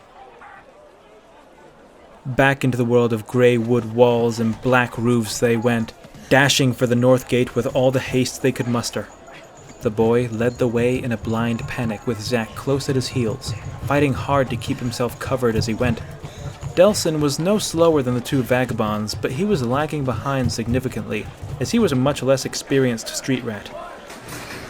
Back into the world of grey wood walls and black roofs they went, dashing for the north gate with all the haste they could muster. The boy led the way in a blind panic with Zach close at his heels, fighting hard to keep himself covered as he went. Dahlin was no slower than the 2 vagabonds, but he was lagging behind significantly, as he was a much less experienced street rat.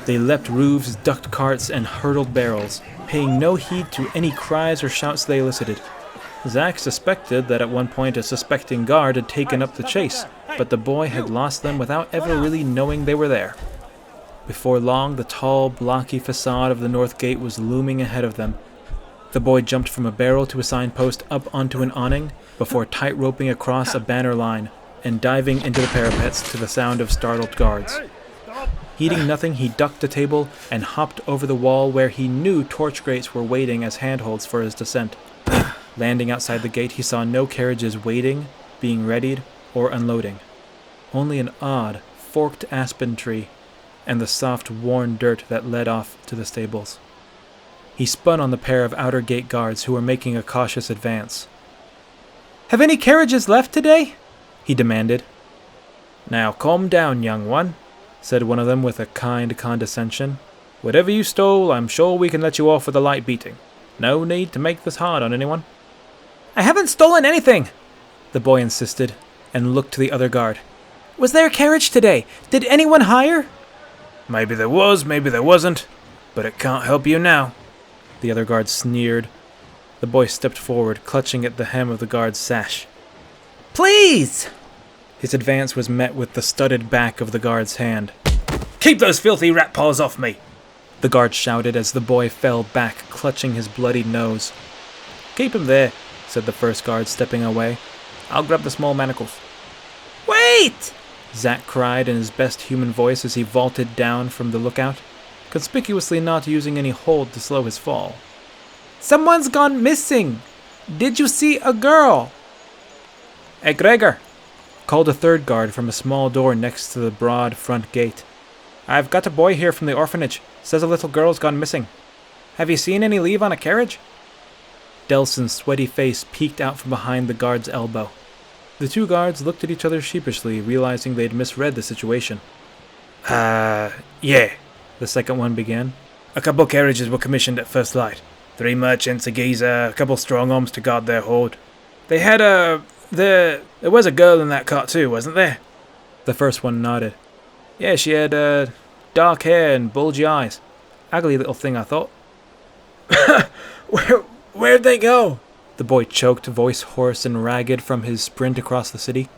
They leapt roofs, ducked carts, and hurdled barrels, paying no heed to any cries or shouts they elicited. Zach suspected that at one point a suspecting guard had taken up the chase, but the boy had lost them without ever really knowing they were there. Before long, the tall, blocky facade of the north gate was looming ahead of them. The boy jumped from a barrel to a signpost up onto an awning, before tight-roping across a banner line and diving into the parapets to the sound of startled guards. Heeding nothing, he ducked a table and hopped over the wall where he knew torch grates were waiting as handholds for his descent. Landing outside the gate, he saw no carriages waiting, being readied, or unloading. Only an odd, forked aspen tree and the soft, worn dirt that led off to the stables. He spun on the pair of outer gate guards who were making a cautious advance. "Have any carriages left today?" he demanded. "Now calm down, young one," said one of them with a kind condescension. "Whatever you stole, I'm sure we can let you off with a light beating. No need to make this hard on anyone." "I haven't stolen anything," the boy insisted, and looked to the other guard. "Was there a carriage today? Did anyone hire?" "Maybe there was, maybe there wasn't, but it can't help you now," the other guard sneered. The The boy stepped forward, clutching at the hem of the guard's sash. Please! His advance was met with the studded back of the guard's hand. Keep those filthy rat paws off me! The guard shouted as the boy fell back, clutching his bloodied nose. Keep him there, said the first guard, stepping away. I'll grab the small manacles. Wait! Zack cried in his best human voice as he vaulted down from the lookout, conspicuously not using any hold to slow his fall. Someone's gone missing! Did you see a girl? Hey, Gregor! Called a third guard from a small door next to the broad front gate. I've got a boy here from the orphanage. Says a little girl's gone missing. Have you seen any leave on a carriage? Delson's sweaty face peeked out from behind the guard's elbow. The two guards looked at each other sheepishly, realizing they'd misread the situation. Yeah, the second one began. A couple carriages were commissioned at first light. 3 merchants, a geezer, a couple strong arms to guard their hoard. They had there was a girl in that cart too, wasn't there? The first one nodded. Yeah, she had dark hair and bulgy eyes. Ugly little thing, I thought. Where'd they go? The boy choked, voice hoarse and ragged from his sprint across the city.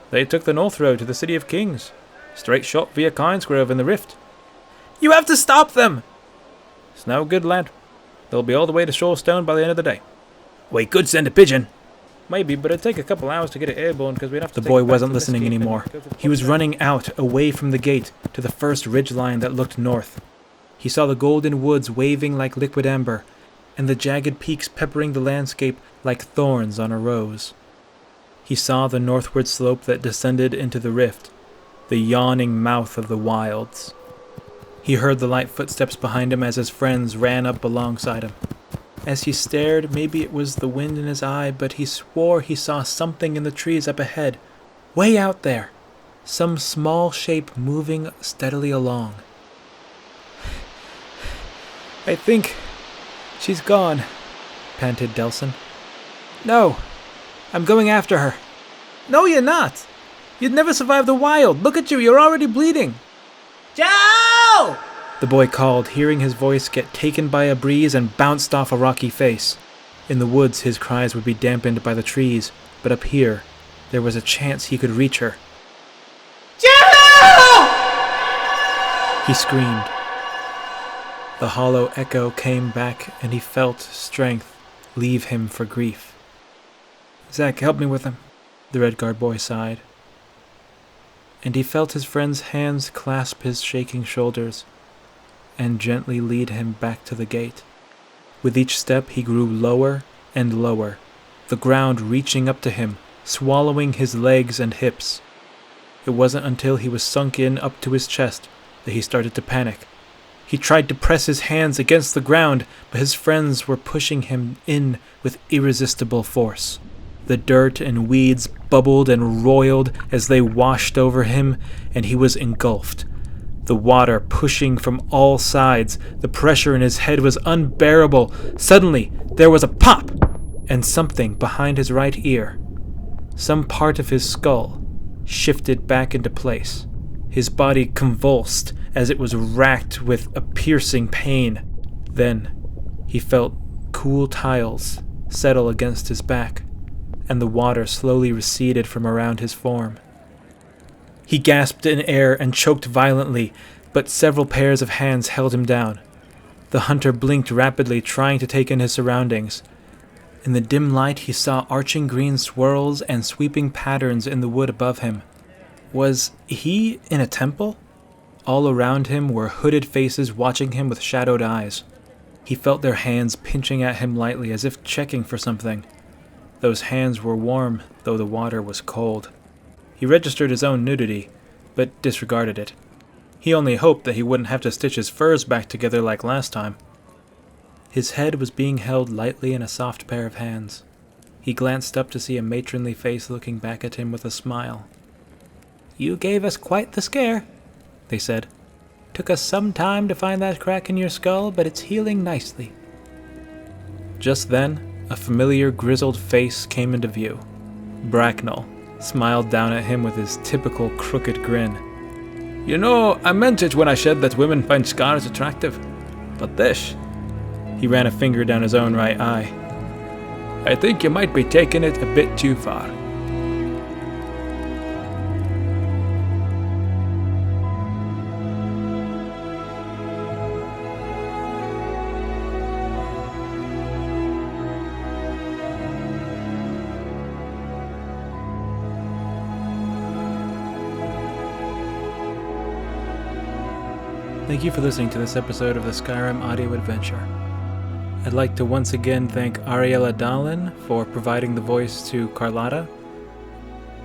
They took the north road to the City of Kings. Straight shot via Kynesgrove in the Rift. You have to stop them! It's no good, lad. They'll be all the way to Shorestone by the end of the day. We could send a pigeon. Maybe, but it'd take a couple hours to get it airborne because we'd have to. The boy wasn't listening anymore. He was running out, away from the gate, to the first ridgeline that looked north. He saw the golden woods waving like liquid amber, and the jagged peaks peppering the landscape like thorns on a rose. He saw the northward slope that descended into the rift, the yawning mouth of the wilds. He heard the light footsteps behind him as his friends ran up alongside him. As he stared, maybe it was the wind in his eye, but he swore he saw something in the trees up ahead, way out there, some small shape moving steadily along. I think she's gone, panted Delson. No, I'm going after her. No, you're not. You'd never survive the wild. Look at you, you're already bleeding. Joe! The boy called, hearing his voice get taken by a breeze and bounced off a rocky face. In the woods, his cries would be dampened by the trees, but up here, there was a chance he could reach her. Joe! He screamed. The hollow echo came back, and he felt strength leave him for grief. Zack, help me with him, the Red Guard boy sighed. And he felt his friend's hands clasp his shaking shoulders and gently lead him back to the gate. With each step he grew lower and lower, the ground reaching up to him, swallowing his legs and hips. It wasn't until he was sunk in up to his chest that he started to panic. He tried to press his hands against the ground, but his friends were pushing him in with irresistible force. The dirt and weeds bubbled and roiled as they washed over him, and he was engulfed. The water pushing from all sides, the pressure in his head was unbearable. Suddenly, there was a pop, and something behind his right ear, some part of his skull, shifted back into place. His body convulsed as it was racked with a piercing pain. Then, he felt cool tiles settle against his back, and the water slowly receded from around his form. He gasped in air and choked violently, but several pairs of hands held him down. The hunter blinked rapidly, trying to take in his surroundings. In the dim light, he saw arching green swirls and sweeping patterns in the wood above him. Was he in a temple? All around him were hooded faces watching him with shadowed eyes. He felt their hands pinching at him lightly, as if checking for something. Those hands were warm, though the water was cold. He registered his own nudity, but disregarded it. He only hoped that he wouldn't have to stitch his furs back together like last time. His head was being held lightly in a soft pair of hands. He glanced up to see a matronly face looking back at him with a smile. You gave us quite the scare, they said. Took us some time to find that crack in your skull, but it's healing nicely. Just then, a familiar grizzled face came into view. Bracknell smiled down at him with his typical crooked grin. You know, I meant it when I said that women find scars attractive. But this... He ran a finger down his own right eye. I think you might be taking it a bit too far. Thank you for listening to this episode of the Skyrim Audio-Adventure. I'd like to once again thank Ariella Dahlin for providing the voice to Carlotta,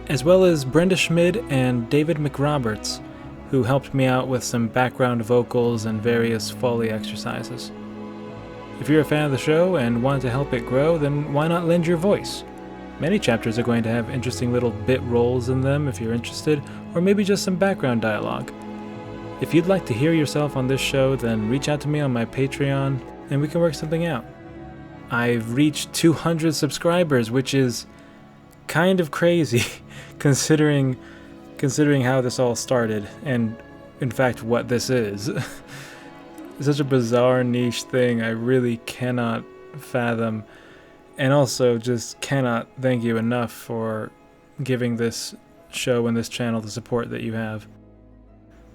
as well as Brenda Schmid and David McRoberts, who helped me out with some background vocals and various Foley exercises. If you're a fan of the show and want to help it grow, then why not lend your voice? Many chapters are going to have interesting little bit roles in them if you're interested, or maybe just some background dialogue. If you'd like to hear yourself on this show, then reach out to me on my Patreon and we can work something out. I've reached 200 subscribers, which is kind of crazy considering how this all started and in fact what this is. It's such a bizarre niche thing I really cannot fathom, and also just cannot thank you enough for giving this show and this channel the support that you have.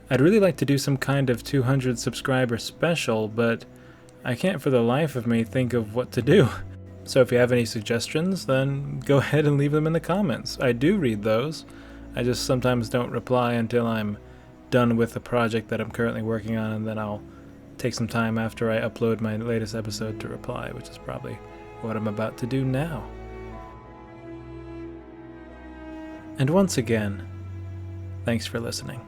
I'd really like to do some kind of 200 subscriber special, but I can't for the life of me think of what to do. So if you have any suggestions, then go ahead and leave them in the comments. I do read those. I just sometimes don't reply until I'm done with the project that I'm currently working on, and then I'll take some time after I upload my latest episode to reply, which is probably what I'm about to do now. And once again, thanks for listening.